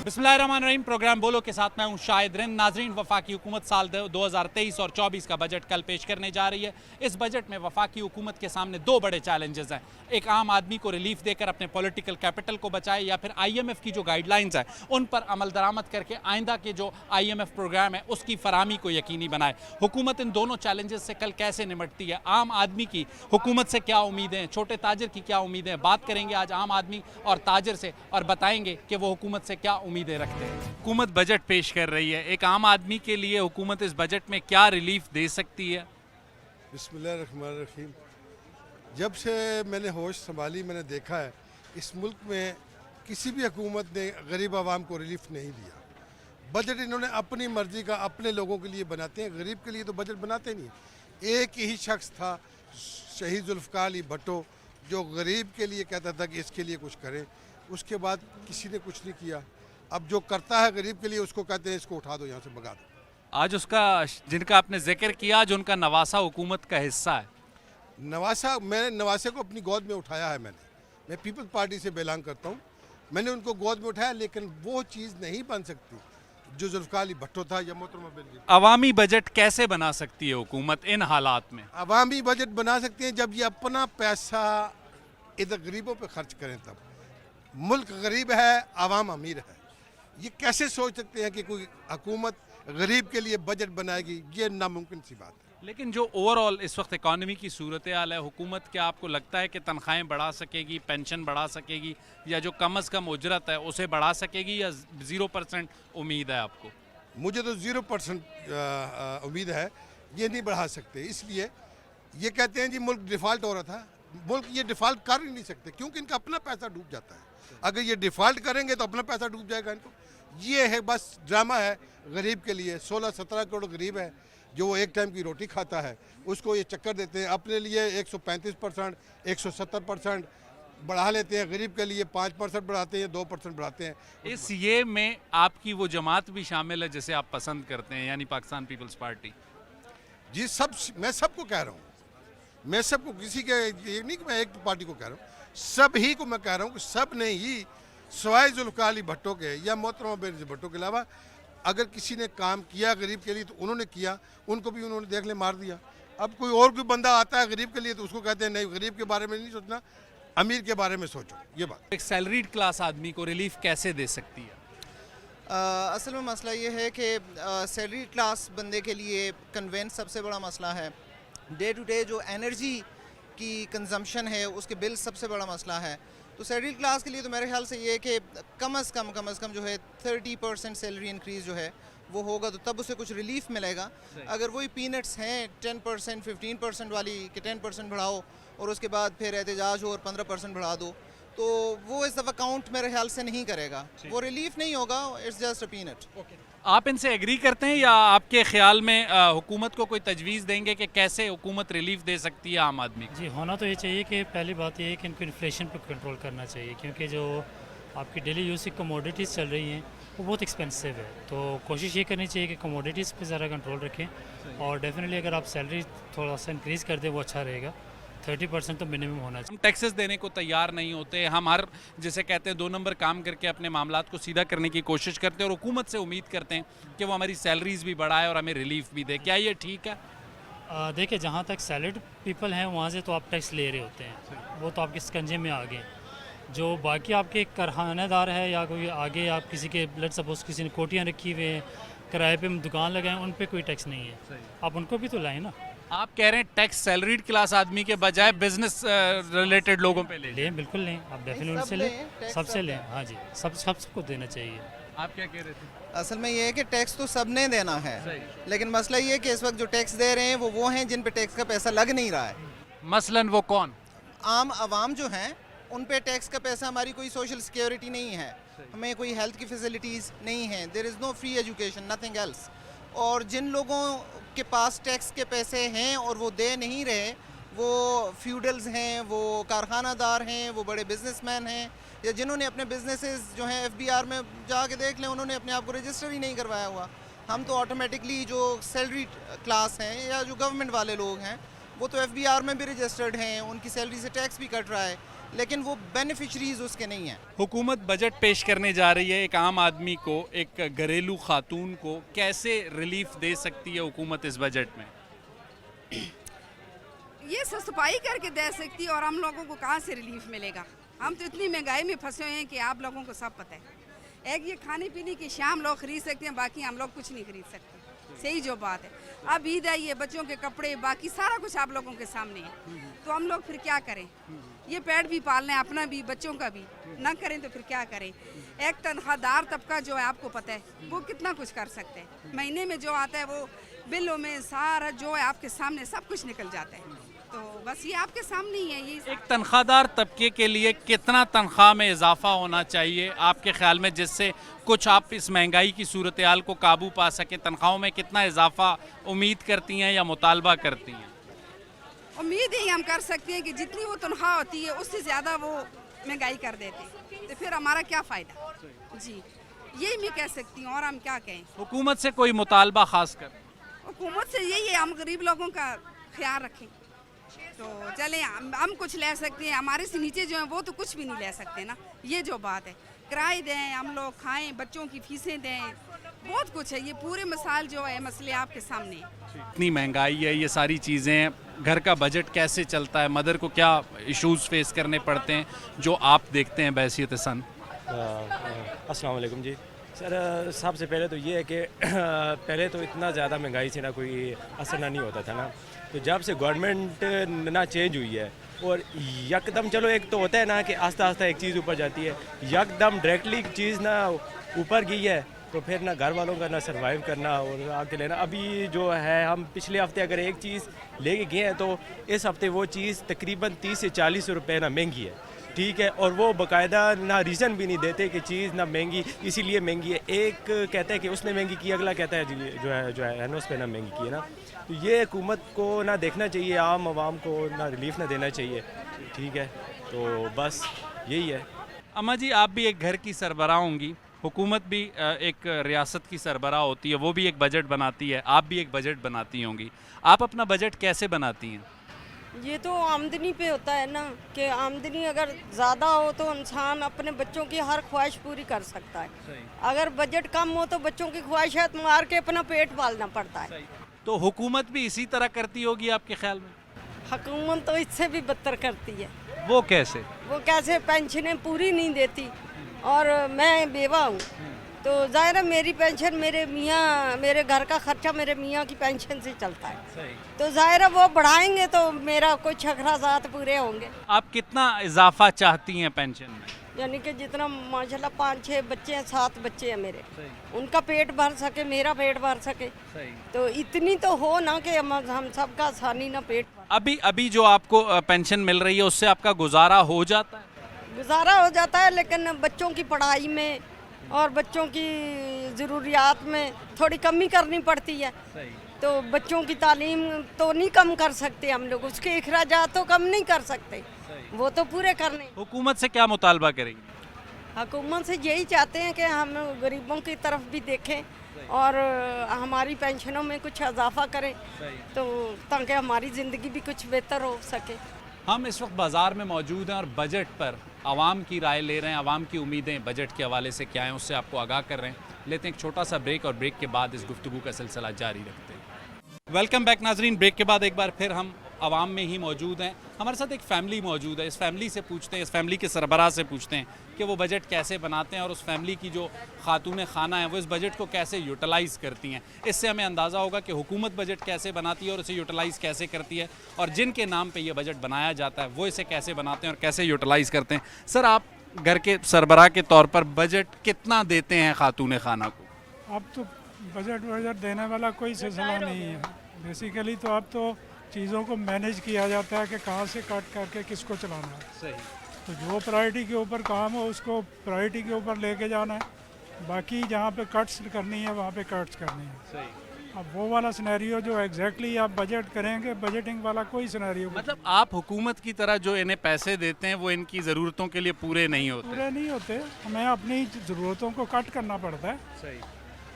बिस्मिल्लाहिर्रहमानिर्रहीम। प्रोग्राम बोलो के साथ मैं हूं शाहिद रिंद। नाजरीन, वफाकी हुकूमत साल 2023 और 24 का बजट कल पेश करने जा रही है। इस बजट में वफाकी हुकूमत के सामने दो बड़े चैलेंजेस हैं। एक, आम आदमी को रिलीफ देकर अपने पॉलिटिकल कैपिटल को बचाए, या फिर IMF की जो गाइडलाइंस हैं उन पर अमल दरामद करके आइंदा के जो IMF प्रोग्राम है उसकी फराहमी को यकीनी बनाए। हुकूमत इन दोनों चैलेंजेस से कल कैसे निपटती है, आम आदमी की हुकूमत से क्या उम्मीदें, छोटे ताजर की क्या उम्मीदें, बात करेंगे आज आम आदमी और ताजर से और बताएंगे कि वो हुकूमत से क्या उम्मीदें रखते हैं। हुकूमत बजट पेश कर रही है, एक आम आदमी के लिए हुकूमत इस बजट में क्या रिलीफ दे सकती है? बिस्मिल्लाहिर्रहमानिर्रहीम। जब से मैंने होश संभाली मैंने देखा है इस मुल्क में किसी भी हुकूमत ने गरीब आवाम को रिलीफ नहीं दिया। बजट इन्होंने अपनी मर्जी का अपने लोगों के लिए बनाते हैं, गरीब के लिए तो बजट बनाते नहीं। एक ही शख्स था शहीद जुल्फ़िकार अली भुट्टो जो गरीब के लिए कहता था कि इसके लिए कुछ करें, उसके बाद किसी ने कुछ नहीं किया। अब जो करता है गरीब के लिए उसको कहते हैं इसको उठा दो, यहाँ से भगा दो। आज उसका जिनका आपने जिक्र किया, आज उनका नवासा हुकूमत का हिस्सा है। नवासा, मैंने नवासे को अपनी गोद में उठाया है। मैं पीपल्स पार्टी से बिलोंग करता हूँ, मैंने उनको गोद में उठाया, लेकिन वो चीज़ नहीं बन सकती जो जुल्फ़िकार अली भुट्टो था या मोहतरमा बेनज़ीर। अवामी बजट कैसे बना सकती है हुकूमत इन हालात में? अवामी बजट बना सकते हैं जब ये अपना पैसा इधर गरीबों पे खर्च करें। तब मुल्क गरीब है, आवाम अमीर है। ये कैसे सोच सकते हैं कि कोई हुकूमत गरीब के लिए बजट बनाएगी? ये नामुमकिन सी बात है। लेकिन जो ओवरऑल इस वक्त इकॉनमी की सूरत हाल है, हुकूमत क्या आपको लगता है कि तनख्वाहें बढ़ा सकेगी, पेंशन बढ़ा सकेगी, या जो कम अज़ कम उजरत है उसे बढ़ा सकेगी, या 0% उम्मीद है आपको? मुझे तो 0% उम्मीद है, ये नहीं बढ़ा सकते। इसलिए ये कहते हैं जी मुल्क डिफ़ॉल्ट हो रहा था। मुल्क ये डिफ़ॉल्ट कर ही नहीं सकते क्योंकि इनका अपना पैसा डूब जाता है। अगर ये डिफ़ॉल्ट करेंगे तो अपना पैसा डूब जाएगा इनको। ये है बस ड्रामा है गरीब के लिए। 16-17 करोड़ गरीब है जो वो एक टाइम की रोटी खाता है, उसको ये चक्कर देते हैं अपने लिए। 135%, 170% बढ़ा लेते हैं, गरीब के लिए 5% बढ़ाते हैं, 2% बढ़ाते हैं। इस ये में आपकी वो जमात भी शामिल है जिसे आप पसंद करते हैं, यानी पाकिस्तान पीपल्स पार्टी? जी, मैं सबको कह रहा हूँ, मैं सबको, किसी के ये नहीं कि मैं एक पार्टी को कह रहा हूँ, सब ही को मैं कह रहा हूँ कि सब ने ही सवाए जुल्फ़िकार अली भुट्टो के या मोहतरमा बेनज़ीर भुट्टो के अलावा अगर किसी ने काम किया गरीब के लिए तो उन्होंने किया, उनको भी उन्होंने देख ले मार दिया। अब कोई और कोई बंदा आता है गरीब के लिए तो उसको कहते हैं नहीं, गरीब के बारे में नहीं सोचना, अमीर के बारे में सोचो। ये बात एक सैलरीड क्लास आदमी को रिलीफ कैसे दे सकती है? असल में मसला ये है कि सैलरी क्लास बंदे के लिए कन्वेंस सबसे बड़ा मसला है। डे टू डे जो एनर्जी की कंजम्पशन है उसके बिल सबसे बड़ा मसला है। तो सैलरी क्लास के लिए तो मेरे ख्याल से ये है कि कम अज़ कम जो है 30% सैलरी इंक्रीज़ जो है वो होगा तो तब उसे कुछ रिलीफ मिलेगा। अगर वही पीनट्स हैं 10%, 15% वाली कि 10% बढ़ाओ और उसके बाद फिर एहतजाज हो और 15% बढ़ा दो, तो वो इस दफ़ा काउंट मेरे ख्याल से नहीं करेगा, वो रिलीफ नहीं होगा, इट्स जस्ट अ पीनट। आप इनसे एग्री करते हैं, या आपके ख्याल में हुकूमत को कोई तजवीज़ देंगे कि कैसे हुकूमत रिलीफ दे सकती है आम आदमी को? जी, होना तो ये चाहिए कि पहली बात ये है कि इनको इन्फ्लेशन पर कंट्रोल करना चाहिए, क्योंकि जो आपकी डेली यूज़ की कमोडिटीज़ चल रही हैं वो बहुत एक्सपेंसिव है। तो कोशिश ये करनी चाहिए कि कमोडिटीज़ पे ज़रा कंट्रोल रखें, और डेफिनेटली अगर आप सैलरी थोड़ा सा इंक्रीज़ कर दें वो अच्छा रहेगा। 30% तो मिनिमम होना चाहिए। हम टैक्सेस देने को तैयार नहीं होते, हम हर जिसे कहते हैं 2 नंबर काम करके अपने मामलात को सीधा करने की कोशिश करते हैं, और हुकूमत से उम्मीद करते हैं कि वो हमारी सैलरीज भी बढ़ाए और हमें रिलीफ भी दे। क्या ये ठीक है? देखिए, जहाँ तक सैलरीड पीपल हैं वहाँ से तो आप टैक्स ले रहे होते हैं, वो तो आपके स्कंजे में आ गए। जो बाकी आपके कारखानेदार है या कोई आगे आप किसी के ब्लड सपोज किसी ने कोटियाँ रखी हुए हैं, किराए पे दुकान लगाएं, उन पे कोई टैक्स नहीं है। आप उनको भी तो लाएं ना। आप कह रहे हैं टैक्स सैलरीड क्लास आदमी के बजाय बिजनेस रिलेटेड लोगों पे लें, बिल्कुल लें, आप डेफिनेटली से लें, सबसे लें। हाँ जी, सबको देना चाहिए। आप क्या कह रहे थे? असल में ये है कि टैक्स तो सब ने देना है, लेकिन मसला ये है कि इस वक्त जो टैक्स दे रहे हैं वो हैं जिन पे टैक्स का पैसा लग नहीं रहा है। मसलन वो कौन? आम आवाम जो हैं उन पे टैक्स का पैसा, हमारी कोई सोशल सिक्योरिटी नहीं है, हमें कोई हेल्थ की फैसिलिटीज़ नहीं हैं, there is no free education, nothing else. और जिन लोगों के पास टैक्स के पैसे हैं और वो दे नहीं रहे, वो फ्यूडल्स हैं, वो कारखानादार हैं, वो बड़े बिजनेसमैन हैं, या जिन्होंने अपने बिजनेसेस जो हैं FBR में जाके देख लें, उन्होंने अपने आप को रजिस्टर ही नहीं करवाया हुआ। हम तो ऑटोमेटिकली जो सैलरी क्लास हैं या जो गवर्नमेंट वाले लोग हैं वो तो FBR में भी रजिस्टर्ड हैं, उनकी सैलरी से टैक्स भी कट रहा है, لیکن وہ بینیفیشریز اس کے نہیں ہیں. हुकूमत बजट पेश करने जा रही है. एक आम आदमी को, एक घरेलू खातून को कैसे रिलीफ दे सकती है हुकूमत इस बजट में? ये सफाई करके दे सकती है और हम लोगों को कहाँ से रिलीफ मिलेगा. हम तो इतनी महंगाई में फंसे हुए हैं कि आप लोगों को सब पता है. एक ये खाने पीने की शाम लोग खरीद सकते हैं, बाकी हम लोग कुछ नहीं खरीद सकते. सही जो बात है. अब ईद आई है, बच्चों के कपड़े बाकी सारा कुछ आप लोगों के सामने है, तो हम लोग फिर क्या करें. ये पेट भी पालना है, अपना भी बच्चों का भी. ना करें तो फिर क्या करें. एक तनख्वाहदार तबका जो है आपको पता है वो कितना कुछ कर सकते हैं. महीने में जो आता है वो बिलों में सारा जो है आपके सामने सब कुछ निकल जाता है. तो बस ये आपके सामने ही है. ये एक तनख्वाहदार तबके के लिए कितना तनख्वाह में इजाफा होना चाहिए आपके ख्याल में, जिससे कुछ आप इस महंगाई की सूरत हाल को काबू पा सके? तनख्वाहों में कितना इजाफा उम्मीद करती हैं या मुतालबा करती हैं? उम्मीद ही हम कर सकते हैं कि जितनी वो तनख्वाह होती है उससे ज़्यादा वो महंगाई कर देते हैं, तो फिर हमारा क्या फ़ायदा. जी यही मैं कह सकती हूँ. और हम क्या कहें. हुकूमत से कोई मुतालबा खास कर? हुकूमत से यही है हम गरीब लोगों का ख्याल रखें. तो चलें हम कुछ ले सकते हैं, हमारे से नीचे जो हैं वो तो कुछ भी नहीं ले सकते ना. ये जो बात है, किराए दें, हम लोग खाएं, बच्चों की फीसें दें, बहुत कुछ है. ये पूरे मिसाल जो है मसले आपके सामने हैं. इतनी महंगाई है, ये सारी चीज़ें, घर का बजट कैसे चलता है, मदर को क्या इश्यूज़ फेस करने पड़ते हैं जो आप देखते हैं बहैसियत सन? अस्सलाम वालेकुम जी. सर सबसे पहले तो ये है कि पहले तो इतना ज़्यादा महंगाई से ना कोई असर ना नहीं होता था ना. तो जब से गवर्नमेंट ना चेंज हुई है और यकदम, चलो एक तो होता है ना कि आस्ता आस्ता एक चीज़ ऊपर जाती है, यकदम डायरेक्टली चीज़ ना ऊपर गई है तो फिर ना घर वालों का ना सर्वाइव करना और आके लेना. अभी जो है हम पिछले हफ्ते अगर एक चीज़ लेके गए हैं तो इस हफ्ते वो चीज़ तकरीबन 30 से 40 रुपए ना महंगी है. ठीक है, और वो बाकायदा ना रीज़न भी नहीं देते कि चीज़ ना महंगी इसीलिए महंगी है. एक कहता है कि उसने महंगी की, अगला कहता है जो है ना उस पर ना महंगी की है ना. तो ये हुकूमत को ना देखना चाहिए, आम आवाम को ना रिलीफ ना देना चाहिए. ठीक है, तो बस यही है. अम्मा जी, आप भी एक घर की सरबराह होंगी, हुकूमत भी एक रियासत की सरबराह होती है, वो भी एक बजट बनाती है, आप भी एक बजट बनाती होंगी. आप अपना बजट कैसे बनाती हैं? ये तो आमदनी पे होता है ना, कि आमदनी अगर ज़्यादा हो तो इंसान अपने बच्चों की हर ख्वाहिश पूरी कर सकता है. अगर बजट कम हो तो बच्चों की ख्वाहिशात मार के अपना पेट पालना पड़ता है. तो हुकूमत भी इसी तरह करती होगी आपके ख्याल में? हुकूमत तो इससे भी बदतर करती है. वो कैसे? वो कैसे, पेंशनें पूरी नहीं देती. और मैं बेवा हूँ तो ज़ाहिर है मेरी पेंशन मेरे घर का खर्चा मेरे मियाँ की पेंशन से चलता है. तो ज़ाहिर है वो बढ़ाएंगे तो मेरा कुछ अखराजात पूरे होंगे. आप कितना इजाफा चाहती हैं पेंशन में? यानी कि जितना माशाल्लाह 5-6 बच्चे हैं, 7 बच्चे हैं मेरे, उनका पेट भर सके, मेरा पेट भर सके. तो इतनी तो हो ना कि हम सबका आसानी ना पेट भर. अभी जो आपको पेंशन मिल रही है उससे आपका गुजारा हो जाता है? गुजारा हो जाता है, लेकिन बच्चों की पढ़ाई में और बच्चों की ज़रूरियात में थोड़ी कमी करनी पड़ती है. तो बच्चों की तालीम तो नहीं कम कर सकते हम लोग, उसके अखराजात तो कम नहीं कर सकते, वो तो पूरे करने. हुकूमत से क्या मुतालबा करेंगे? हुकूमत से यही चाहते हैं कि हम गरीबों की तरफ भी देखें और हमारी पेंशनों में कुछ इजाफा करें, तो ताकि हमारी ज़िंदगी भी कुछ बेहतर हो सके. हम इस वक्त बाज़ार में मौजूद हैं और बजट पर आवाम की राय ले रहे हैं, आवाम की उम्मीदें बजट के हवाले से क्या हैं उससे आपको आगाह कर रहे हैं. लेते हैं एक छोटा सा ब्रेक और ब्रेक के बाद इस गुफ्तगू का सिलसिला जारी रखते हैं. वेलकम बैक नाजरीन. ब्रेक के बाद एक बार फिर हम आवाम में ही मौजूद हैं. हमारे साथ एक फ़ैमिली मौजूद है. इस फैमिली से पूछते हैं, इस फैमिली के सरबराह से पूछते हैं कि वो बजट कैसे बनाते हैं और उस फैमिली की जो खातून खाना है वो इस बजट को कैसे यूटिलाइज़ करती हैं. इससे हमें अंदाज़ा होगा कि हुकूमत बजट कैसे बनाती है और उसे यूटिलाइज़ कैसे करती है, और जिनके नाम पे ये बजट बनाया जाता है वो इसे कैसे बनाते हैं और कैसे यूटिलाइज़ करते हैं. सर, आप घर के सरबराह के तौर पर बजट कितना देते हैं खातून खाना को? अब तो बजट देने वाला कोई सिलसिला नहीं है. बेसिकली तो अब तो चीज़ों को मैनेज किया जाता है कि कहाँ से कट करके किसको चलाना है. सही. तो जो प्रायोरिटी के ऊपर काम हो उसको प्रायोरिटी के ऊपर लेके जाना है, बाकी जहाँ पे कट्स करनी है वहाँ पे कट्स करनी है. सही. अब वो वाला सिनेरियो जो एग्जैक्टली आप बजट करेंगे, बजटिंग वाला कोई सिनेरियो मतलब आप हुकूमत की तरह जो इन्हें पैसे देते हैं वो इनकी ज़रूरतों के लिए पूरे नहीं होते? पूरे नहीं होते. हमें अपनी ज़रूरतों को कट करना पड़ता है. सही.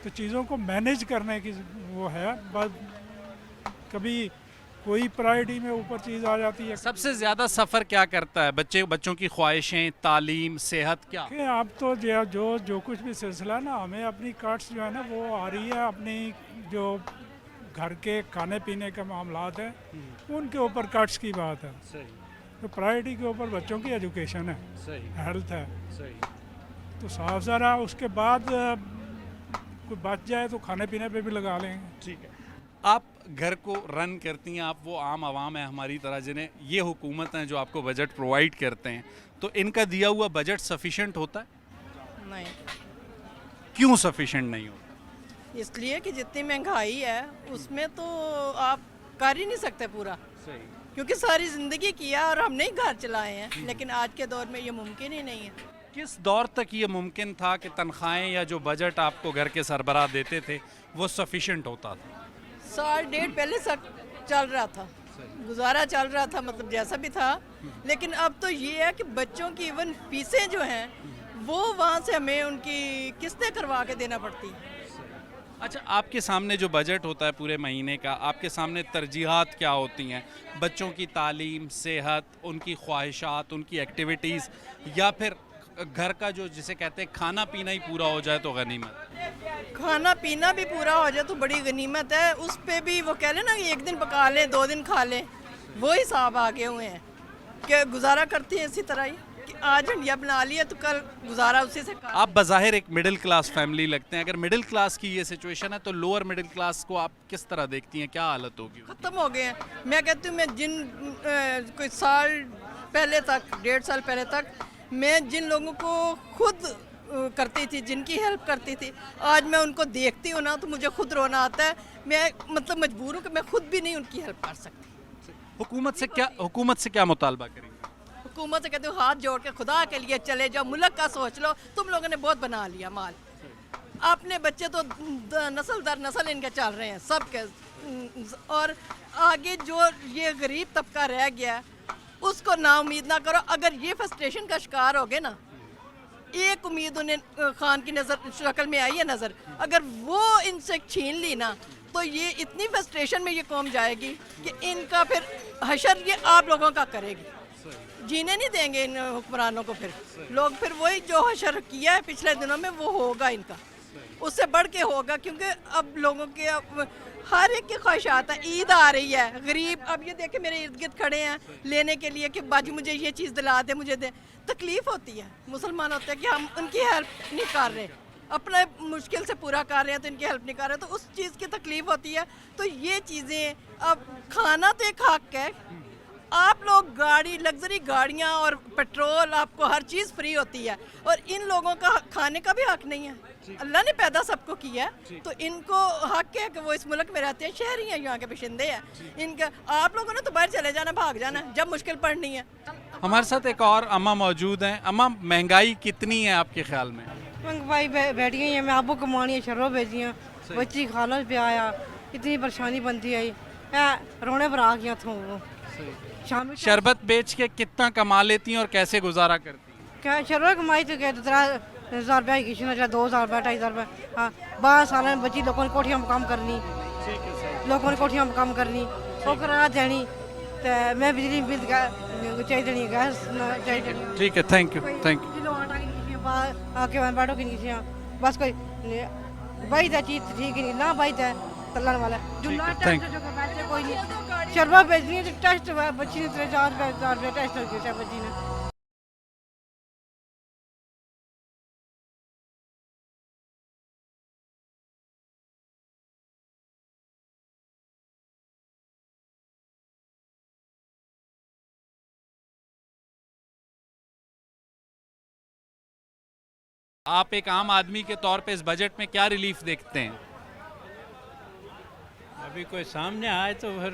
तो चीज़ों को मैनेज करने की वो है. कभी कोई प्रायोरिटी में ऊपर चीज़ आ जाती है। सबसे ज़्यादा सफ़र क्या करता है? बच्चों की ख्वाहिशें, तालीम, सेहत, क्या? कि अब तो जो कुछ भी सिलसिला है ना, हमें अपनी काट्स जो है ना वो आ रही है, अपनी जो घर के खाने पीने के मामलात है उनके ऊपर काट्स की बात है। सही, तो प्रायोरिटी के ऊपर बच्चों की एजुकेशन है, सही, हेल्थ है, सही। तो साफ ज़रा उसके बाद कोई बच जाए तो खाने पीने पे भी लगा लेंगे। ठीक है। आप घर को रन करती हैं, आप वो आम आवाम है हमारी तरह जिन्हें ये हुकूमत हैं जो आपको बजट प्रोवाइड करते हैं, तो इनका दिया हुआ बजट सफिशेंट होता है? नहीं, क्यों सफिशेंट नहीं होता? इसलिए कि जितनी महंगाई है उसमें तो आप कर ही नहीं सकते पूरा, सही। क्योंकि सारी ज़िंदगी किया और हमने ही घर चलाए हैं, लेकिन आज के दौर में ये मुमकिन ही नहीं है। किस दौर तक ये मुमकिन था कि तनख्वाहें या जो बजट आपको घर के सरबराह देते थे वो सफिशेंट होता था? साल डेढ़ पहले सब चल रहा था, गुजारा चल रहा था, मतलब जैसा भी था। लेकिन अब तो ये है कि बच्चों की इवन फीसें जो हैं वो वहाँ से हमें उनकी किस्तें करवा के देना पड़ती हैं। अच्छा, आपके सामने जो बजट होता है पूरे महीने का, आपके सामने तरजीहात क्या होती हैं? बच्चों की तालीम, सेहत, उनकी ख्वाहिशात, उनकी एक्टिविटीज़, या फिर घर का जो जिसे कहते हैं खाना पीना ही पूरा हो जाए तो गनीमत? खाना पीना भी पूरा हो जाए तो बड़ी गनीमत है। उस पे भी वो कह लें ना कि एक दिन पका लें, 2 दिन खा लें, वो हिसाब आगे हुए हैं कि गुजारा करती हैं इसी तरह ही कि आज हंडिया बना लिया तो कल गुजारा उसी से कर। आप बज़ाहिर एक मिडिल क्लास फैमिली लगते हैं, अगर मिडिल क्लास की ये सिचुएशन है तो लोअर मिडिल क्लास को आप किस तरह देखती हैं? क्या हालत होगी? ख़त्म हो गए हैं। मैं कहती हूँ, मैं जिन कोई साल पहले तक, 1.5 साल पहले तक मैं जिन लोगों को खुद करती थी, जिनकी हेल्प करती थी, आज मैं उनको देखती हूँ ना तो मुझे खुद रोना आता है। मैं मतलब मजबूर हूँ कि मैं खुद भी नहीं उनकी हेल्प कर सकती। हुकूमत से क्या मुतालबा करेंगे? हुकूमत से कहती हूँ हाथ जोड़ के खुदा के लिए चले जाओ, मुल्क का सोच लो। तुम लोगों ने बहुत बना लिया माल, अपने बच्चे तो नस्ल दर नस्ल इनके चल रहे हैं सबके, और आगे जो ये गरीब तबका रह गया उसको ना उम्मीद ना करो। अगर ये फ्रस्ट्रेशन का शिकार हो गए ना, एक उम्मीद उन्हें खान की नज़र शक्ल में आई है नज़र, अगर वो इनसे छीन ली ना तो ये इतनी फ्रस्ट्रेशन में ये कौम जाएगी कि इनका फिर हशर ये आप लोगों का करेगी। जीने नहीं देंगे इन हुक्मरानों को, फिर लोग फिर वही जो हशर किया है पिछले दिनों में वो होगा इनका, उससे बढ़ के होगा। क्योंकि अब लोगों के हर एक की ख्वाहिशात है। ईद आ रही है, गरीब अब ये देखे मेरे इर्द गिर्द खड़े हैं लेने के लिए कि बाजी मुझे ये चीज़ दिला दे, मुझे दे। तकलीफ़ होती है, मुसलमान होते हैं कि हम उनकी हेल्प नहीं कर रहे, अपने मुश्किल से पूरा कर रहे हैं तो इनकी हेल्प नहीं कर रहे, तो उस चीज़ की तकलीफ़ होती है। तो ये चीज़ें, अब खाना तो एक हक है, आप लोग गाड़ी, लग्जरी गाड़ियाँ और पेट्रोल, आपको हर चीज़ फ्री होती है, और इन लोगों का खाने का भी हक नहीं है। अल्लाह ने पैदा सबको किया है, तो इनको हक है कि वो इस मुल्क में रहते हैं, शहरी हैं, यहाँ के बशिंदे हैं। इनका आप लोगों ने तो बाहर चले जाना, भाग जाना जब मुश्किल पड़नी है। हमारे साथ एक और अम्मा मौजूद हैं। अम्मा, महंगाई कितनी है आपके ख्याल में? महंगाई बैठी गई है, मैं आपको कमानी है, शर्रों भेजी हैं, बच्ची खाला पे आया, इतनी परेशानी बनती आई, रोने पर आ गया था वो। शरबत बेच के कितना कमा लेती हैं और कैसे गुजारा करती हैं? क्या शरबत कमाई तो क्या 3,000 रुपया किसी ने, 2,000 रुपया, 2,500 रुपया। हाँ, 12 साल में बच्ची लोगों ने कोठियां में काम करनी, लोगों ने कोठियां में काम करनी, वो करा देनी, तो मैं बिजली बिल चाहिए देनी, गैस चाहिए देनी। ठीक है, thank you, thank you. Kilo आटा की किसियाँ, आके बैठो की किसियाँ, बस कोई भाई था चीज ठीक ही नहीं ना, भाई था तलन वाला जो ना thank टेस्ट जो बैठे कोई नहीं। शरबत भेजनी है तो टेस्ट बच्ची ने 3,000 रुपया टेस्ट किया बच्ची ने। आप एक आम आदमी के तौर पे इस बजट में क्या रिलीफ देखते हैं? अभी कोई सामने आए तो फिर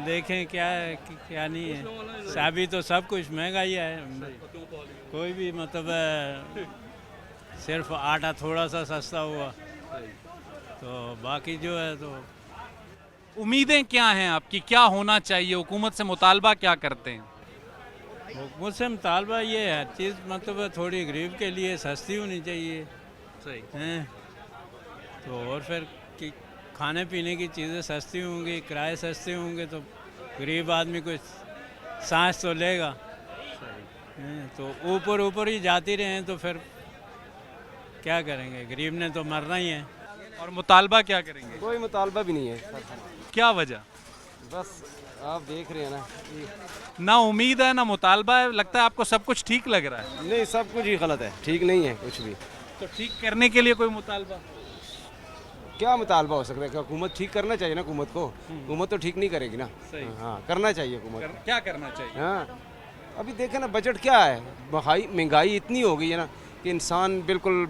देखें क्या है क्या नहीं है। अभी तो सब कुछ महंगाई है, कोई भी मतलब सिर्फ आटा थोड़ा सा सस्ता हुआ, तो बाकी जो है तो। उम्मीदें क्या हैं आपकी, क्या होना चाहिए? हुकूमत से मुतालबा क्या करते हैं? हुकूमत से मुतालबा ये है, चीज़ मतलब थोड़ी गरीब के लिए सस्ती होनी चाहिए, सही हैं तो, और फिर कि खाने पीने की चीज़ें सस्ती होंगी, किराए सस्ते होंगे तो गरीब आदमी को सांस तो लेगा, तो ऊपर ऊपर ही जाती रहे तो फिर क्या करेंगे, गरीब ने तो मरना ही है। और मुतालबा क्या करेंगे? कोई मुतालबा भी नहीं है, क्या वजह? बस आप देख रहे हैं ना, ना उम्मीद है ना मुतालबा है, लगता है आपको सब कुछ ठीक लग रहा है। नहीं सब कुछ ही गलत है, ठीक नहीं है कुछ भी। तो ठीक करने के लिए कोई मुतालबा? क्या मुतालबा हो सकता है? हुकूमत ठीक करना चाहिए ना, हुकूमत को, हुकूमत तो ठीक नहीं करेगी ना। सही। हाँ करना चाहिए हुकूमत। क्या करना चाहिए? हाँ अभी देखें ना बजट क्या है, महंगाई इतनी हो गई है ना कि इंसान बिल्कुल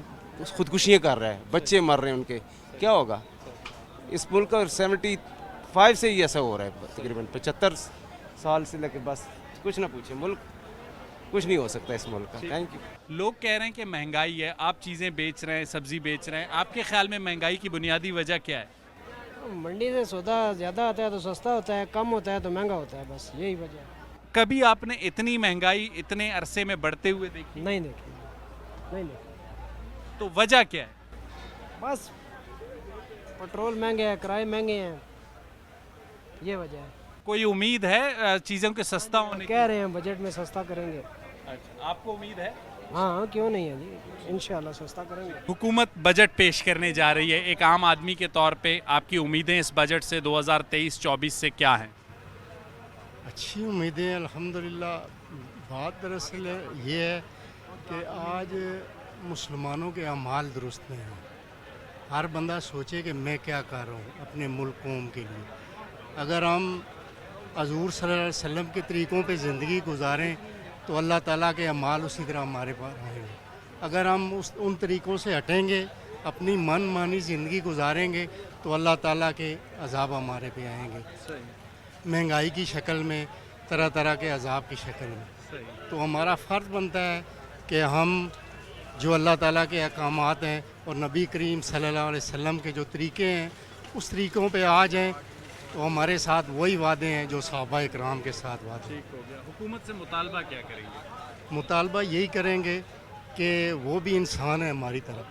खुदकुशियाँ कर रहा है, बच्चे मर रहे हैं उनके, क्या होगा इस मुल्क का? 75 से ही ऐसा हो रहा है, तकरीबन 75 साल से लेकर बस कुछ ना पूछे, मुल्क कुछ नहीं हो सकता इस मुल्क का। Thank you. लोग कह रहे हैं कि महंगाई है, आप चीज़ें बेच रहे हैं, सब्जी बेच रहे हैं, आपके ख्याल में महंगाई की बुनियादी वजह क्या है? मंडी से सौदा ज़्यादा आता है तो सस्ता होता है, कम होता है तो महंगा होता है, बस यही वजह है। कभी आपने इतनी महंगाई इतने अरसे में बढ़ते हुए देखी? नहीं देखी। तो वजह क्या है? बस पेट्रोल महंगे हैं, किराए महंगे हैं, ये वजह है। कोई उम्मीद है चीज़ों के सस्ता होने की? कह रहे हैं बजट में सस्ता करेंगे। अच्छा, आपको उम्मीद है? हाँ क्यों नहीं है जी, इंशाल्लाह सस्ता करेंगे। हुकूमत बजट पेश करने जा रही है, एक आम आदमी के तौर पे आपकी उम्मीदें इस बजट से 2023-24 से क्या हैं? अच्छी उम्मीदें अल्हम्दुलिल्लाह। बात दरअसल ये है कि आज मुसलमानों के अमाल दुरुस्त नहीं हैं। हर बंदा सोचे कि मैं क्या कर रहा हूँ अपने मुल्क कौम के लिए। अगर हम हज़ूर सल्लल्लाहु अलैहि वसल्लम के तरीक़ों पे ज़िंदगी गुजारें तो अल्लाह ताला के अमाल उसी तरह हमारे पास आएंगे। अगर हम उन तरीक़ों से हटेंगे, अपनी मन मानी ज़िंदगी गुजारेंगे तो अल्लाह ताला के अज़ाब हमारे पे आएंगे, महंगाई की शक्ल में, तरह तरह के अज़ाब की शक्ल में। तो हमारा फ़र्ज़ बनता है कि हम जो अल्लाह ताला के अहकामात हैं और नबी करीम सल्लल्लाहु अलैहि वसल्लम के जो तरीक़े हैं उस तरीक़ों पे आ जाएं, तो हमारे साथ वही वादे हैं जो सहाबा इकराम के साथ वादे। ठीक हो गया। हुकूमत से मुतालबा क्या करेंगे? मुतालबा यही करेंगे कि वो भी इंसान है हमारी तरह,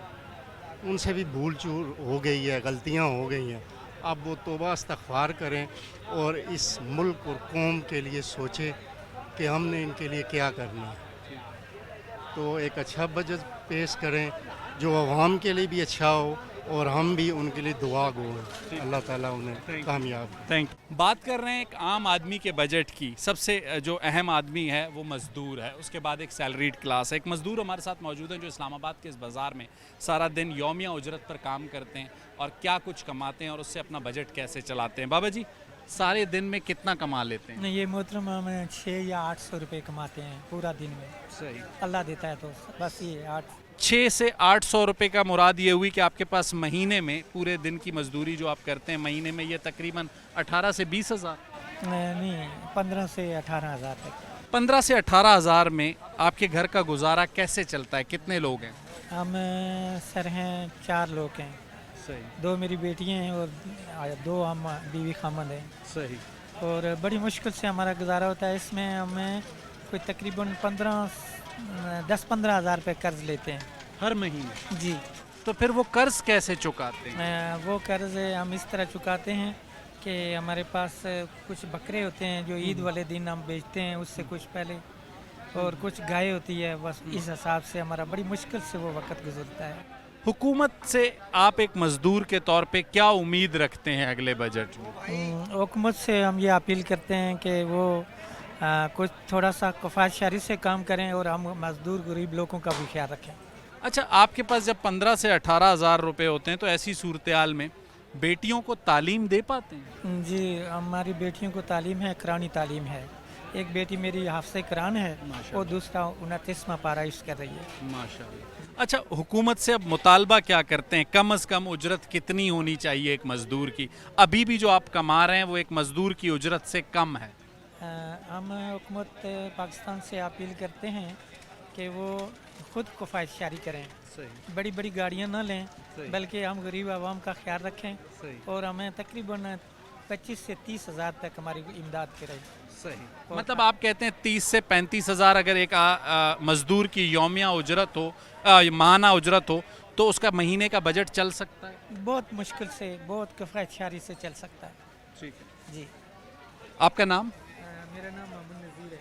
उनसे भी भूल चूक हो गई है, गलतियाँ हो गई हैं, अब वो तौबा इस्तग़फ़ार करें और इस मुल्क और कौम के लिए सोचें कि हमने इनके लिए क्या करना है। तो एक अच्छा बजट पेश करें जो आवाम के लिए भी अच्छा हो और हम भी उनके लिए दुआ गो हैं, अल्लाह ताला उन्हें कामयाब। Thank you. बात कर रहे हैं एक आम आदमी के बजट की। सबसे जो अहम आदमी है वो मज़दूर है, उसके बाद एक सैलरीड क्लास है। एक मज़दूर हमारे साथ मौजूद हैं जो इस्लामाबाद के इस बाज़ार में सारा दिन यौमिया उजरत पर काम करते हैं और क्या कुछ कमाते हैं और उससे अपना बजट कैसे चलाते हैं। बाबा जी, सारे दिन में कितना कमा लेते हैं? ये मोहतरमा में 600 या 800 रुपये कमाते हैं पूरा दिन में। सही। अल्लाह देता है तो बस ये 6 से 800 रुपये का मुराद ये हुई कि आपके पास महीने में पूरे दिन की मजदूरी जो आप करते हैं महीने में ये तकरीबन 18 से 20 हज़ार? नहीं, 15 से 18 हज़ार तक। 15 से 18 हज़ार में आपके घर का गुजारा कैसे चलता है? कितने लोग हैं? हम सर हैं 4 लोग हैं। सही। 2 मेरी बेटियां हैं और 2 हम बीवी खामद हैं। सही। और बड़ी मुश्किल से हमारा गुजारा होता है। इसमें हमें कोई तकरीबन 10-15 हज़ार रुपये कर्ज़ लेते हैं हर महीने? जी। तो फिर वो कर्ज़ कैसे चुकाते हैं? वो कर्ज़ हम इस तरह चुकाते हैं कि हमारे पास कुछ बकरे होते हैं जो ईद वाले दिन हम बेचते हैं उससे कुछ पहले, और कुछ गाय होती है, बस इस हिसाब से हमारा बड़ी मुश्किल से वो वक्त गुजरता है। हुकूमत से आप एक मज़दूर के तौर पे क्या उम्मीद रखते हैं अगले बजट में? हुकूमत से हम ये अपील करते हैं कि वो कुछ थोड़ा सा कफ़ायतशारी से काम करें और हम मज़दूर गरीब लोगों का भी ख्याल रखें। अच्छा, आपके पास जब 15 से 18 हज़ार रुपये होते हैं तो ऐसी सूरत हाल में बेटियों को तालीम दे पाते हैं? जी, हमारी बेटियों को तालीम है, कुरानी तालीम है। एक बेटी मेरी हाफ़िज़ कुरान है और दूसरा 29वां पारा इश्क कर रही है। माशाअल्लाह। अच्छा, हुकूमत से अब मुतालबा क्या करते हैं? कम से कम उजरत कितनी होनी चाहिए एक मज़दूर की? अभी भी जो आप कमा रहे हैं वो एक मज़दूर की उजरत से कम है। हम हुकूमत पाकिस्तान से अपील करते हैं कि वो ख़ुद कफ़ायतशारी करें। सही। बड़ी बड़ी गाड़ियाँ न लें, बल्कि हम गरीब आवाम का ख्याल रखें। सही। और हमें तकरीबन 25 से 30 हज़ार तक हमारी इमदाद करें। सही। मतलब आप कहते हैं 30 से 35 हज़ार अगर एक मज़दूर की यौमिया उजरत हो, माहाना उजरत हो, तो उसका महीने का बजट चल सकता है? बहुत मुश्किल से, बहुत कफ़ायतशारी से चल सकता है। ठीक है जी। आपका नाम? मेरा नाम मोहम्मद नज़ीर है।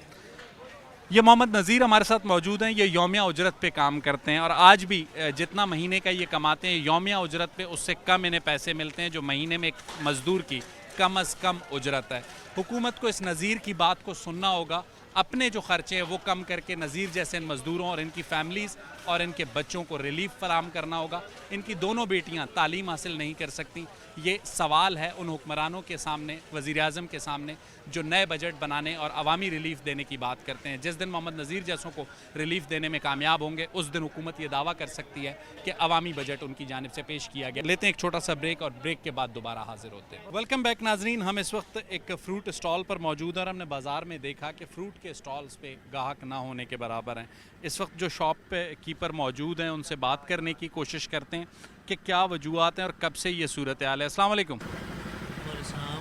ये मोहम्मद नज़ीर हमारे साथ मौजूद हैं। ये यौमिया उजरत पे काम करते हैं और आज भी जितना महीने का ये कमाते हैं यौमिया उजरत पे उससे कम इन्हें पैसे मिलते हैं जो महीने में एक मज़दूर की कम अज़ कम उजरत है। हुकूमत को इस नज़ीर की बात को सुनना होगा, अपने जो खर्चे हैं वो कम करके नज़ीर जैसे इन मज़दूरों और इनकी फैमिलीज़ और इनके बच्चों को रिलीफ फराहम करना होगा। इनकी दोनों बेटियां तालीम हासिल नहीं कर सकती। ये सवाल है उन हुक्मरानों के सामने, वज़ीर आज़म के सामने, जो नए बजट बनाने और अवामी रिलीफ देने की बात करते हैं। जिस दिन मोहम्मद नज़ीर जैसों को रिलीफ देने में कामयाब होंगे उस दिन हुकूमत ये दावा कर सकती है कि अवामी बजट उनकी जानिब से पेश किया गया। लेते हैं एक छोटा सा ब्रेक और ब्रेक के बाद दोबारा हाजिर होते हैं। वेलकम बैक नाजरीन, हम इस वक्त एक फ़्रूट स्टॉल पर मौजूद हैं और हमने बाज़ार में देखा कि फ़्रूट के स्टॉल्स पे गाहक ना होने के बराबर हैं। इस वक्त जो शॉप पे कीपर मौजूद हैं उनसे बात करने की कोशिश करते हैं कि क्या वजूहात हैं और कब से ये सूरत हाल है। अस्सलाम वालेकुम।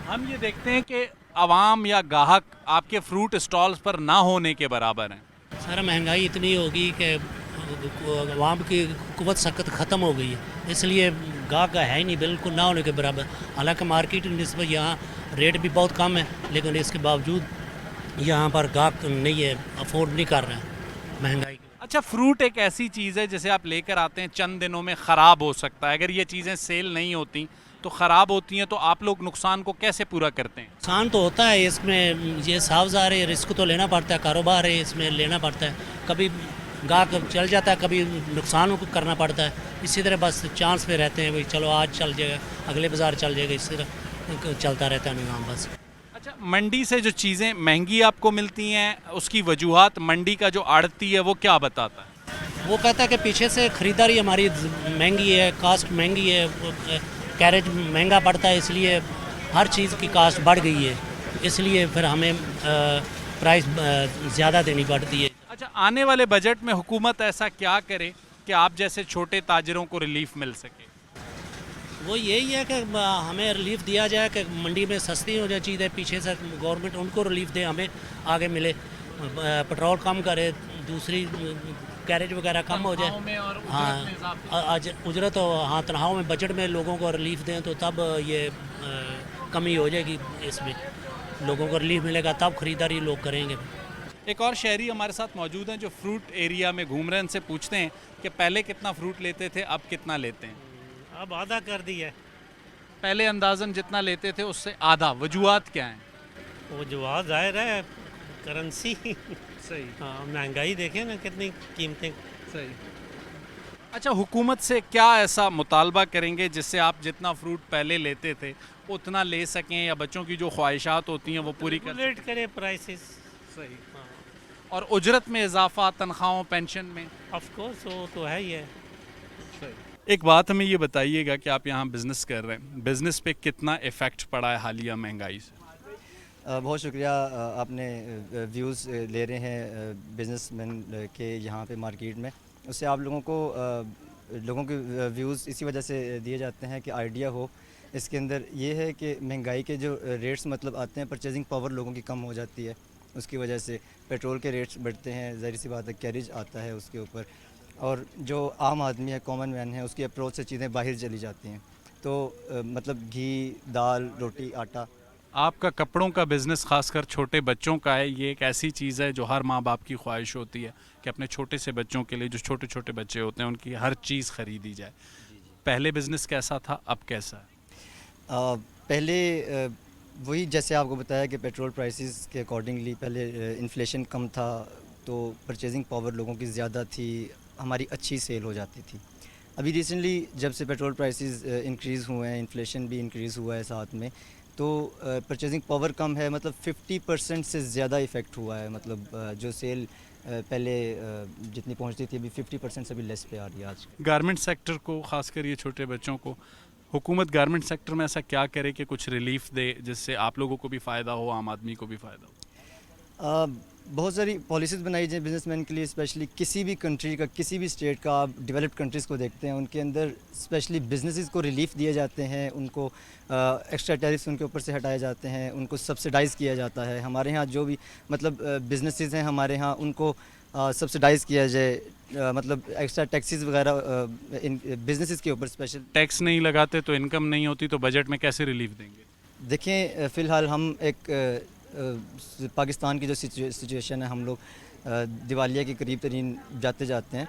हम ये देखते हैं कि आवाम या गाहक आपके फ्रूट स्टॉल्स पर ना होने के बराबर हैं। सर महंगाई इतनी होगी कि आवाम की कुव्वत सख्त ख़त्म हो गई है, इसलिए गाहक का है ही नहीं, बिल्कुल ना होने के बराबर। हालांकि मार्केट निस्बत यहाँ रेट भी बहुत कम है, लेकिन इसके बावजूद यहाँ पर गाहक नहीं है, अफोर्ड नहीं कर रहे हैं महंगाई। अच्छा, फ्रूट एक ऐसी चीज़ है जिसे आप लेकर आते हैं, चंद दिनों में ख़राब हो सकता है। अगर ये चीज़ें सेल नहीं होती तो ख़राब होती हैं, तो आप लोग नुकसान को कैसे पूरा करते हैं? नुकसान तो होता है इसमें, ये साफ ज़ाहिर है, रिस्क तो लेना पड़ता है, कारोबार है, इसमें लेना पड़ता है। कभी गाहक चल जाता है, कभी नुकसान करना पड़ता है। इसी तरह बस चांस पे रहते हैं, भाई चलो आज चल जाएगा, अगले बाज़ार चल जाएगा, इस तरह चलता रहता है निज़ाम बस। अच्छा, मंडी से जो चीज़ें महंगी आपको मिलती हैं उसकी वजूहात मंडी का जो आड़ती है वो क्या बताता है? वो कहता है कि पीछे से ख़रीदारी हमारी महंगी है, कास्ट महंगी है, कैरेज महंगा पड़ता है, इसलिए हर चीज़ की कास्ट बढ़ गई है, इसलिए फिर हमें प्राइस ज़्यादा देनी पड़ती है। अच्छा, आने वाले बजट में हुकूमत ऐसा क्या करे कि आप जैसे छोटे ताजरों को रिलीफ मिल सके? वो यही है कि हमें रिलीफ दिया जाए कि मंडी में सस्ती हो जाए चीज़ें, पीछे से गवर्नमेंट उनको रिलीफ दे, हमें आगे मिले, पेट्रोल कम करे, दूसरी कैरेज वगैरह कम हो जाए। हाँ, आज उजरत हाँ तनख्वाहों में बजट में लोगों को रिलीफ दें तो तब ये कमी हो जाएगी, इसमें लोगों को रिलीफ मिलेगा तब ख़रीदारी लोग करेंगे। एक और शहरी हमारे साथ मौजूद हैं जो फ्रूट एरिया में घूम रहे हैं, उनसे पूछते हैं कि पहले कितना फ्रूट लेते थे, अब कितना लेते हैं? अब आधा कर दिया। पहले अंदाज़न जितना लेते थे उससे आधा। वजूहात क्या हैं? वजूहात ज़ाहिर है करेंसी सही, हाँ महंगाई देखें ना कितनी कीमतें। सही। अच्छा, हुकूमत से क्या ऐसा मुतालबा करेंगे जिससे आप जितना फ्रूट पहले लेते थे उतना ले सकें, या बच्चों की जो ख्वाहिशात होती हैं वो पूरी रेगुलेट करे प्राइसेस। सही। हाँ। और उजरत में इजाफा, तनख्वाहों, पेंशन में? ऑफ कोर्स वो तो है ही है। एक बात हमें ये बताइएगा कि आप यहाँ बिज़नेस कर रहे हैं, बिज़नेस पे कितना इफ़ेक्ट पड़ा है हालिया महंगाई से? बहुत शुक्रिया, आपने व्यूज़ ले रहे हैं बिज़नेसमैन के यहाँ पे मार्केट में, उससे आप लोगों के व्यूज़ इसी वजह से दिए जाते हैं कि आइडिया हो। इसके अंदर ये है कि महंगाई के जो रेट्स मतलब आते हैं, परचेजिंग पावर लोगों की कम हो जाती है, उसकी वजह से पेट्रोल के रेट्स बढ़ते हैं, ज़ाहिर सी बात है कैरेज आता है उसके ऊपर, और जो आम आदमी है, कॉमन मैन है, उसकी अप्रोच से चीज़ें बाहर चली जाती हैं, तो मतलब घी, दाल, रोटी, आटा। आपका कपड़ों का बिज़नेस खासकर छोटे बच्चों का है, ये एक ऐसी चीज़ है जो हर माँ बाप की ख्वाहिश होती है कि अपने छोटे से बच्चों के लिए, जो छोटे छोटे बच्चे होते हैं, उनकी हर चीज़ ख़रीदी जाए। पहले बिज़नेस कैसा था, अब कैसा है? पहले वही जैसे आपको बताया कि पेट्रोल प्राइसेस के अकॉर्डिंगली पहले इन्फ्लेशन कम था, तो परचेजिंग पावर लोगों की ज़्यादा थी, हमारी अच्छी सेल हो जाती थी। अभी रिसेंटली जब से पेट्रोल प्राइसेस इंक्रीज़ हुए हैं, इन्फ्लेशन भी इंक्रीज़ हुआ है साथ में, तो परचेजिंग पावर कम है, मतलब 50% से ज़्यादा इफ़ेक्ट हुआ है, मतलब जो सेल पहले जितनी पहुंचती थी अभी 50% से भी लेस पे आ रही है आज। गारमेंट सेक्टर को, खासकर ये छोटे बच्चों को, हुकूमत गारमेंट सेक्टर में ऐसा क्या करे कि कुछ रिलीफ दे जिससे आप लोगों को भी फ़ायदा हो, आम आदमी को भी फ़ायदा हो? बहुत सारी पॉलिसीज़ बनाई जाए बिजनेसमैन के लिए, स्पेशली किसी भी कंट्री का, किसी भी स्टेट का आप डेवलप्ड कंट्रीज़ को देखते हैं, उनके अंदर स्पेशली बिजनेसेस को रिलीफ दिए जाते हैं, उनको एक्स्ट्रा टैरिफ्स उनके ऊपर से हटाए जाते हैं, उनको सब्सिडाइज़ किया जाता है। हमारे यहाँ जो भी मतलब बिजनेसेस हैं हमारे यहाँ, उनको सब्सिडाइज़ किया जाए, मतलब एक्स्ट्रा टैक्सेस वगैरह इन बिजनेसेस के ऊपर। स्पेशल टैक्स नहीं लगाते तो इनकम नहीं होती, तो बजट में कैसे रिलीफ देंगे? देखें, फ़िलहाल हम एक پاکستان کی جو سچویشن ہے، ہم لوگ دیوالیہ کے قریب ترین جاتے ہیں،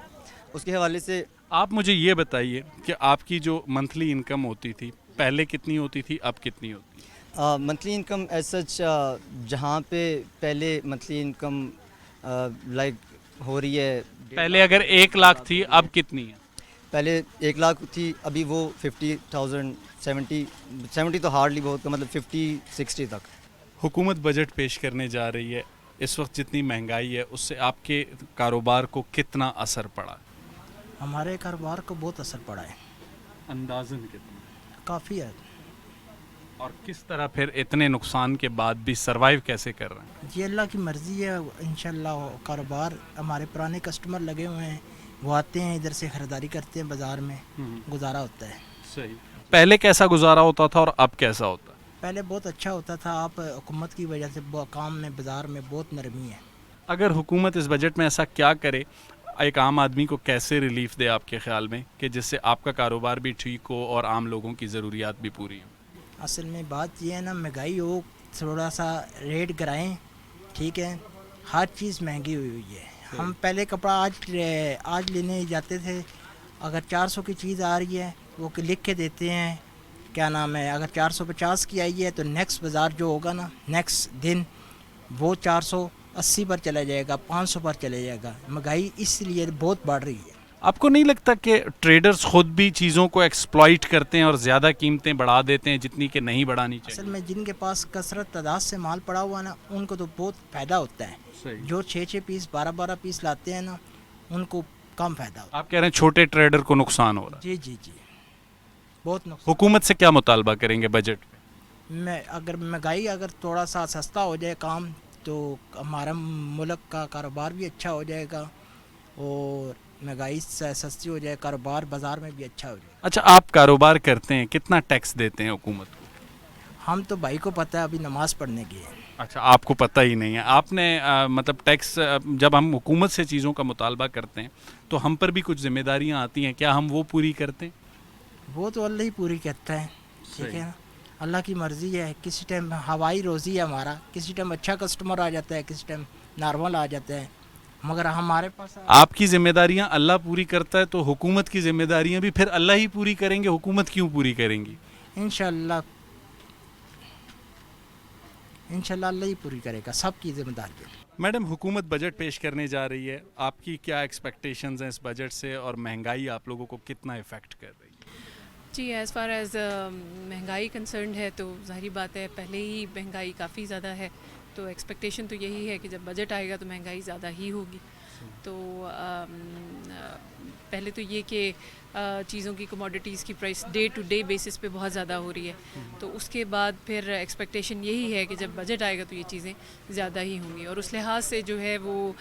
اس کے حوالے سے آپ مجھے یہ بتائیے کہ آپ کی جو منتھلی انکم ہوتی تھی پہلے کتنی ہوتی تھی، اب کتنی ہوتی ہے؟ منتھلی انکم ایز سچ جہاں پہ پہلے منتھلی انکم لائک ہو رہی ہے، پہلے اگر 1 لاکھ تھی اب کتنی ہے؟ پہلے 1 لاکھ تھی، ابھی وہ 50,000 70 تو ہارڈلی بہت کا، مطلب 50-60 تک. حکومت بجٹ پیش کرنے جا رہی ہے، اس وقت جتنی مہنگائی ہے اس سے آپ کے کاروبار کو کتنا اثر پڑا؟ ہمارے کاروبار کو بہت اثر پڑا ہے، اندازاً کتنا؟ کافی ہے. اور کس طرح پھر اتنے نقصان کے بعد بھی سروائیو کیسے کر رہے ہیں؟ جی اللہ کی مرضی ہے، انشاءاللہ کاروبار ہمارے پرانے کسٹمر لگے ہوئے ہیں، وہ آتے ہیں ادھر سے خریداری کرتے ہیں، بازار میں گزارا ہوتا ہے. صحیح. پہلے کیسا گزارا ہوتا تھا اور اب کیسا ہوتا ہے؟ پہلے بہت اچھا ہوتا تھا، آپ حکومت کی وجہ سے کام میں بازار میں بہت نرمی ہے. اگر حکومت اس بجٹ میں ایسا کیا کرے، ایک عام آدمی کو کیسے ریلیف دے آپ کے خیال میں، کہ جس سے آپ کا کاروبار بھی ٹھیک ہو اور عام لوگوں کی ضروریات بھی پوری ہوں؟ اصل میں بات یہ ہے نا، مہنگائی ہو، تھوڑا سا ریٹ گرائیں، ٹھیک ہے. ہر چیز مہنگی ہوئی ہے. ہم پہلے کپڑا آج لینے جاتے تھے، اگر 400 کی چیز آ رہی ہے وہ لکھ کے دیتے ہیں، کیا نام ہے، اگر 450 کی آئی ہے تو نیکسٹ بازار جو ہوگا نا، نیکسٹ دن وہ 480 پر چلا جائے گا، 500 پر چلے جائے گا. مہنگائی اس لیے بہت بڑھ رہی ہے. آپ کو نہیں لگتا کہ ٹریڈرز خود بھی چیزوں کو ایکسپلائٹ کرتے ہیں اور زیادہ قیمتیں بڑھا دیتے ہیں جتنی کہ نہیں بڑھانی چاہیے؟ اصل میں جن کے پاس کثرت تعداد سے مال پڑا ہوا نا، ان کو تو بہت فائدہ ہوتا ہے. جو 6 پیس 12 پیس لاتے ہیں نا، ان کو کم فائدہ ہوتا ہے. آپ کہہ رہے ہیں چھوٹے ٹریڈر کو نقصان ہو رہا ہے؟ جی بہت نقصان. حکومت سے کیا مطالبہ کریں گے بجٹ میں اگر مہنگائی اگر تھوڑا سا سستا ہو جائے کام، تو ہمارا ملک کا کاروبار بھی اچھا ہو جائے گا، اور مہنگائی سستی ہو جائے، کاروبار بازار میں بھی اچھا ہو جائے. اچھا، آپ کاروبار کرتے ہیں، کتنا ٹیکس دیتے ہیں حکومت کو؟ ہم تو بھائی کو پتہ ہے، ابھی نماز پڑھنے کی ہے. اچھا، آپ کو پتہ ہی نہیں ہے. آپ نے مطلب ٹیکس جب ہم حکومت سے چیزوں کا مطالبہ کرتے ہیں تو ہم پر بھی کچھ ذمہ داریاں آتی ہیں، کیا ہم وہ پوری کرتے ہیں؟ وہ تو اللہ ہی پوری کرتا ہے، ٹھیک ہے نا. اللہ کی مرضی ہے. کسی ٹائم ہوائی روزی ہے ہمارا، کسی ٹائم اچھا کسٹمر آ جاتا ہے، کسی ٹائم نارمل آ جاتا ہے، مگر ہمارے پاس آپ کی ذمہ داریاں اللہ پوری کرتا ہے تو حکومت کی ذمہ داریاں بھی پھر اللہ ہی پوری کریں گے. حکومت کیوں پوری کریں گی؟ انشاءاللہ اللہ ہی پوری کرے گا، سب کی ذمہ داری ہے. میڈم، حکومت بجٹ پیش کرنے جا رہی ہے، آپ کی کیا ایکسپیکٹیشنز ہیں اس بجٹ سے، اور مہنگائی آپ لوگوں کو کتنا افیکٹ کر رہی ہے؟ جی، ایز فار ایز مہنگائی کنسرنڈ ہے تو ظاہری بات ہے، پہلے ہی مہنگائی کافی زیادہ ہے، تو ایکسپیکٹیشن تو یہی ہے کہ جب بجٹ آئے گا تو مہنگائی زیادہ ہی ہوگی. تو پہلے تو یہ کہ چیزوں کی کموڈیٹیز کی price day to day basis پہ بہت زیادہ ہو رہی ہے، تو اس کے بعد پھر ایکسپیکٹیشن یہی ہے کہ جب بجٹ آئے گا تو یہ چیزیں زیادہ ہی ہوں گی، اور اس لحاظ سے جو ہے وہ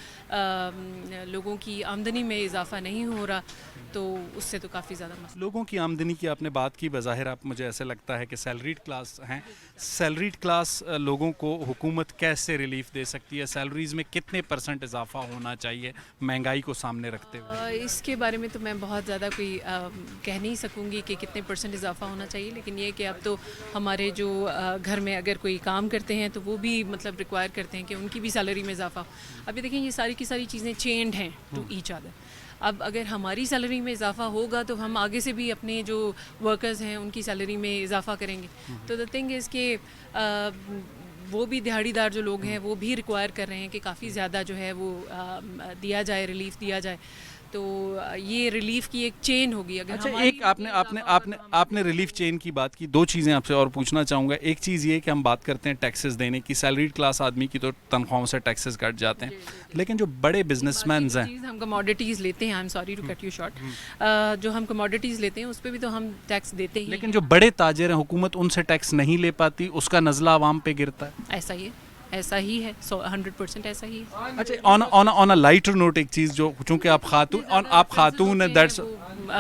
لوگوں کی آمدنی میں اضافہ نہیں ہو رہا، تو اس سے تو کافی زیادہ مسئلہ. لوگوں کی آمدنی کی آپ نے بات کی، بظاہر آپ مجھے ایسے لگتا ہے کہ سیلریڈ کلاس ہیں. سیلریڈ کلاس لوگوں کو حکومت کیسے ریلیف دے سکتی ہے؟ سیلریز میں کتنے % اضافہ ہونا چاہیے مہنگائی کو سامنے رکھتے ہوئے؟ اس کے بارے میں تو میں بہت زیادہ کوئی کہہ نہیں سکوں گی کہ کتنے % اضافہ ہونا چاہیے، لیکن یہ کہ اب تو ہمارے جو گھر میں اگر کوئی کام کرتے ہیں تو وہ بھی مطلب ریکوائر کرتے ہیں کہ ان کی بھی سیلری میں اضافہ ہو. ابھی دیکھیں یہ ساری کی ساری چیزیں چینڈ ہیں ٹو ایچ ادر. اب اگر ہماری سیلری میں اضافہ ہوگا تو ہم آگے سے بھی اپنے جو ورکرز ہیں ان کی سیلری میں اضافہ کریں گے. تو دا تھنگ از کہ وہ بھی دہاڑی دار جو لوگ ہیں وہ بھی ریکوائر کر رہے ہیں کہ کافی زیادہ جو ہے وہ دیا جائے، ریلیف دیا جائے. تو یہ ریلیف کی ایک چین ہوگی. اگر اچھا، ایک آپ نے ریلیف چین کی بات کی، 2 چیزیں آپ سے اور پوچھنا چاہوں گا. ایک چیز یہ کہ ہم بات کرتے ہیں ٹیکسز دینے کی، سیلریڈ کلاس آدمی کی تو تنخواہوں سے ٹیکسز کٹ جاتے ہیں، لیکن جو بڑے بزنس مینز ہیں، ہم کموڈیٹیز لیتے ہیں، I am sorry to cut you short, جو ہم کموڈیٹیز لیتے ہیں اس پہ بھی تو ہم ٹیکس دیتے ہی. لیکن جو بڑے تاجر ہیں حکومت ان سے ٹیکس نہیں لے پاتی، اس کا نزلہ عوام پہ گرتا ہے. ایسا ہی ہے 100% ایسا ہی ہے. اچھا، آن اے لائٹر نوٹ ایک چیز، جو چونکہ آپ خاتون ہیں، دیٹس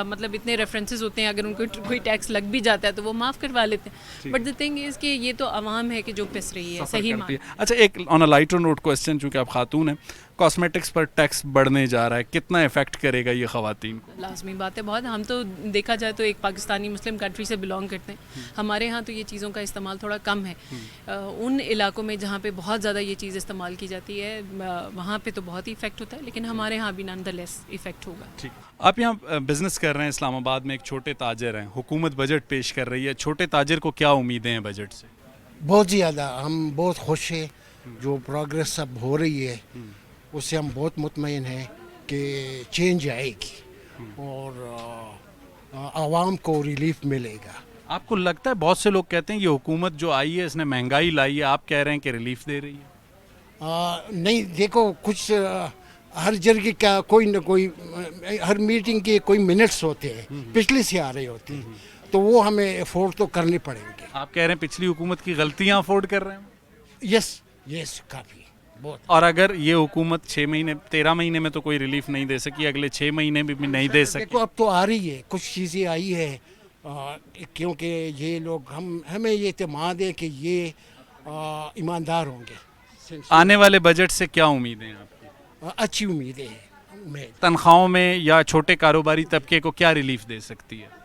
مطلب اتنے ریفرنسز ہوتے ہیں، اگر ان کو کوئی ٹیکس لگ بھی جاتا ہے تو وہ معاف کروا لیتے ہیں. بٹ دا تھنگ از کہ یہ تو عوام ہے کہ جو پس رہی ہے، صحیح. اچھا، ایک آن اے لائٹر نوٹ کوسچن، چونکہ آپ خاتون ہیں، कॉस्मेटिक्स पर टैक्स बढ़ने जा रहा है, कितना इफेक्ट करेगा ये ख़वातीन को? लाजमी बात है बहुत। हम तो देखा जाए तो एक पाकिस्तानी मुस्लिम कंट्री से बिलोंग करते हैं, हमारे यहाँ तो ये चीज़ों का इस्तेमाल थोड़ा कम है। उन इलाकों में जहाँ पे बहुत ज़्यादा ये चीज़ इस्तेमाल की जाती है वहाँ पे तो बहुत ही इफेक्ट होता है, लेकिन हमारे यहाँ भी नॉनदलेस इफेक्ट होगा। ठीक, आप यहाँ बिज़नेस कर रहे हैं इस्लामाबाद में, एक छोटे ताजर हैं, हुकूमत बजट पेश कर रही है, छोटे ताजर को क्या उम्मीदें हैं बजट से? बहुत ज़्यादा, हम बहुत खुश हैं जो प्रोग्रेस सब हो रही है उससे हम बहुत मुतमईन हैं कि चेंज आएगी और आवाम को रिलीफ मिलेगा। आपको लगता है, बहुत से लोग कहते हैं ये हुकूमत जो आई है इसने महंगाई लाई है, आप कह रहे हैं कि रिलीफ दे रही है? नहीं, देखो कुछ हर जगह का कोई न कोई हर मीटिंग के कोई मिनट्स होते हैं पिछले से आ रहे होते हैं, तो वो हमें अफोर्ड तो करने पड़ेंगे। आप कह रहे हैं पिछली हुकूमत की गलतियां अफोर्ड कर रहे हैं? यस काफ़ी बहुत। और अगर ये हुकूमत 6 महीने 13 महीने में तो कोई रिलीफ नहीं दे सकी, अगले 6 महीने भी नहीं दे सकी? देखो अब तो आ रही है, कुछ चीज़ें आई है क्योंकि ये लोग हमें ये एतमाद है कि ये ईमानदार होंगे। आने वाले बजट से क्या उम्मीदें हैं आपकी? अच्छी उम्मीदें हैं। तनख्वाहों में या छोटे कारोबारी तबके को क्या रिलीफ दे सकती है?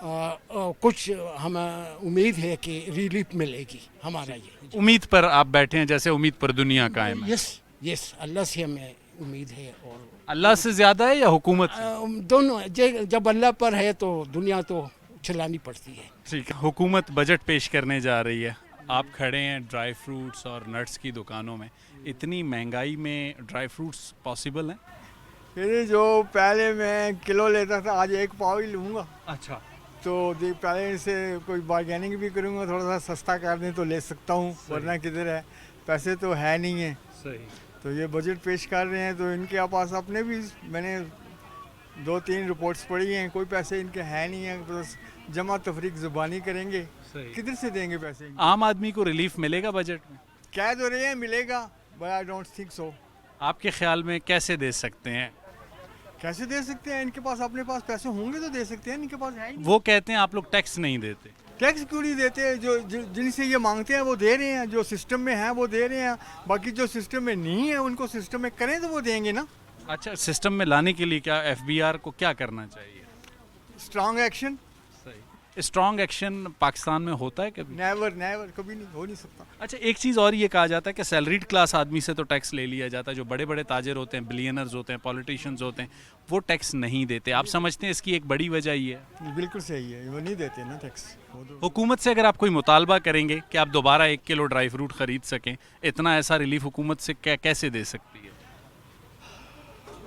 कुछ हम उम्मीद है कि रिलीफ मिलेगी हमारा ये। उम्मीद पर आप बैठे हैं, जैसे उम्मीद पर दुनिया कायम है। यस अल्लाह से हमें उम्मीद है। और अल्लाह से ज़्यादा है या हुकूमत से? दोनों, जब अल्लाह पर है तो दुनिया तो चलानी पड़ती है। ठीक है, हुकूमत बजट पेश करने जा रही है, आप खड़े हैं ड्राई फ्रूट्स और नट्स की दुकानों में, इतनी महंगाई में ड्राई फ्रूट्स पॉसिबल हैं? फिर जो पहले मैं किलो लेता था आज 1 पाव ही लूँगा। अच्छा, तो पहले से कोई बार्गेनिंग भी करूँगा, थोड़ा सा सस्ता कर दें तो ले सकता हूँ, वरना किधर है, पैसे तो है नहीं है। सही। तो ये बजट पेश कर रहे हैं तो इनके पास अपने भी मैंने 2-3 रिपोर्ट्स पढ़ी हैं, कोई पैसे इनके है नहीं है, बस जमा तफरीक ज़ुबानी करेंगे, किधर से देंगे पैसे? आम आदमी को रिलीफ मिलेगा बजट में? कह तो रहे हैं मिलेगा, but I don't think so. आपके ख्याल में कैसे दे सकते हैं? कैसे दे सकते हैं? इनके पास अपने पास पैसे होंगे तो दे सकते हैं, इनके पास है ही नहीं। वो कहते हैं आप लोग टैक्स नहीं देते। टैक्स क्यों नहीं देते? जो जिनसे ये मांगते हैं वो दे रहे हैं, जो सिस्टम में है वो दे रहे हैं, बाकी जो सिस्टम में नहीं है उनको सिस्टम में करें तो वो देंगे ना। अच्छा, सिस्टम में लाने के लिए क्या FBR को क्या करना चाहिए? Strong action. Strong action Pakistan में होता है कभी? नेवर कभी नहीं, हो नहीं सकता। अच्छा, एक चीज़ और ये कहा जाता है कि सैलरीड क्लास आदमी से तो टैक्स ले लिया जाता है, जो बड़े बड़े ताजर होते हैं, बिलियनर्स होते हैं, पॉलिटिशियंस होते हैं, वो टैक्स नहीं देते। आप समझते हैं इसकी एक बड़ी वजह ये है? बिल्कुल सही है, वो नहीं देते ना टैक्स। हुकूमत से अगर आप कोई मुतालबा करेंगे कि आप दोबारा 1 किलो ड्राई फ्रूट ख़रीद सकें, इतना ऐसा रिलीफ हुकूमत से कैसे दे सकती है?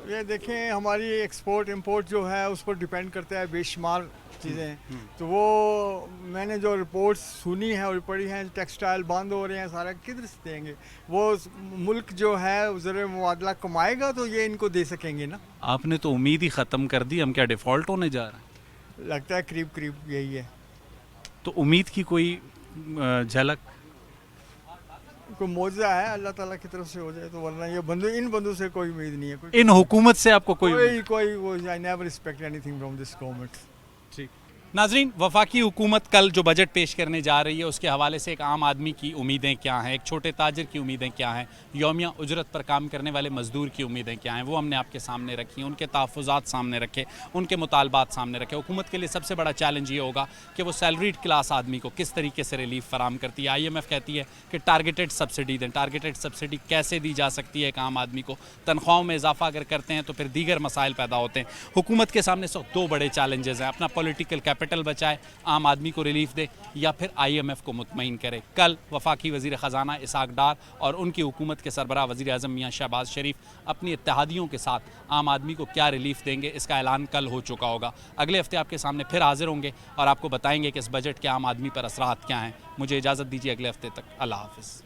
ये देखें, हमारी एक्सपोर्ट इंपोर्ट जो है उस पर डिपेंड करता है बेशुमार चीज़ें, तो वो मैंने जो रिपोर्ट्स सुनी है और पढ़ी हैं, टेक्सटाइल बंद हो रहे हैं, सारा किधर से देंगे? वो मुल्क जो है ज़र मुबादला कमाएगा तो ये इनको दे सकेंगे ना। आपने तो उम्मीद ही ख़त्म कर दी, हम क्या डिफ़ॉल्ट होने जा रहे हैं? लगता है करीब यही है। तो उम्मीद की कोई झलक, कोई मौजज़ा है अल्लाह ताला की तरफ से हो जाए तो, वरना ये इन बंदों से कोई उम्मीद नहीं है। इन हुकूमत से आपको कोई I never expect anything from this government. ठीक नाज़रीन, वफाकी हुकूमत कल जो बजट पेश करने जा रही है उसके हवाले से एक आम आदमी की उम्मीदें क्या हैं, एक छोटे ताजर की उम्मीदें क्या हैं, यौमिया उजरत पर काम करने वाले मजदूर की उम्मीदें क्या हैं, वो हमने आपके सामने रखी हैं, उनके तहफ़्फ़ुज़ात सामने रखे, उनके मुतालबात सामने रखे। हुकूमत के लिए सबसे बड़ा चैलेंज ये होगा कि वो सैलरीड क्लास आदमी को किस तरीके से रिलीफ फराम करती है। IMF कहती है कि टारगेटेड सब्सिडी दें। टारगेटेड सब्सिडी कैसे दी जा सकती है? एक आम आदमी को तनख्वाहों में इजाफा अगर करते हैं तो फिर दीगर मसाइल पैदा होते हैं। हुकूमत के सामने 2 बड़े चैलेंजेस हैं, अपना पॉलिटिकल कैपिटल बचाए, आम आदमी को रिलीफ दे, या फिर IMF को मुतमईन करे। कल वफाकी वज़ीर ख़जाना इसाक डार और उनकी हुकूमत के सरबराह वज़ीर आज़म मियाँ शहबाज शरीफ अपनी इत्तेहादियों के साथ आम आदमी को क्या रिलीफ देंगे, इसका ऐलान कल हो चुका होगा। अगले हफ्ते आपके सामने फिर हाजिर होंगे और आपको बताएंगे कि इस बजट के आम आदमी पर असरात क्या हैं। मुझे इजाज़त दीजिए, अगले हफ्ते तक अल्लाह हाफ़िज़।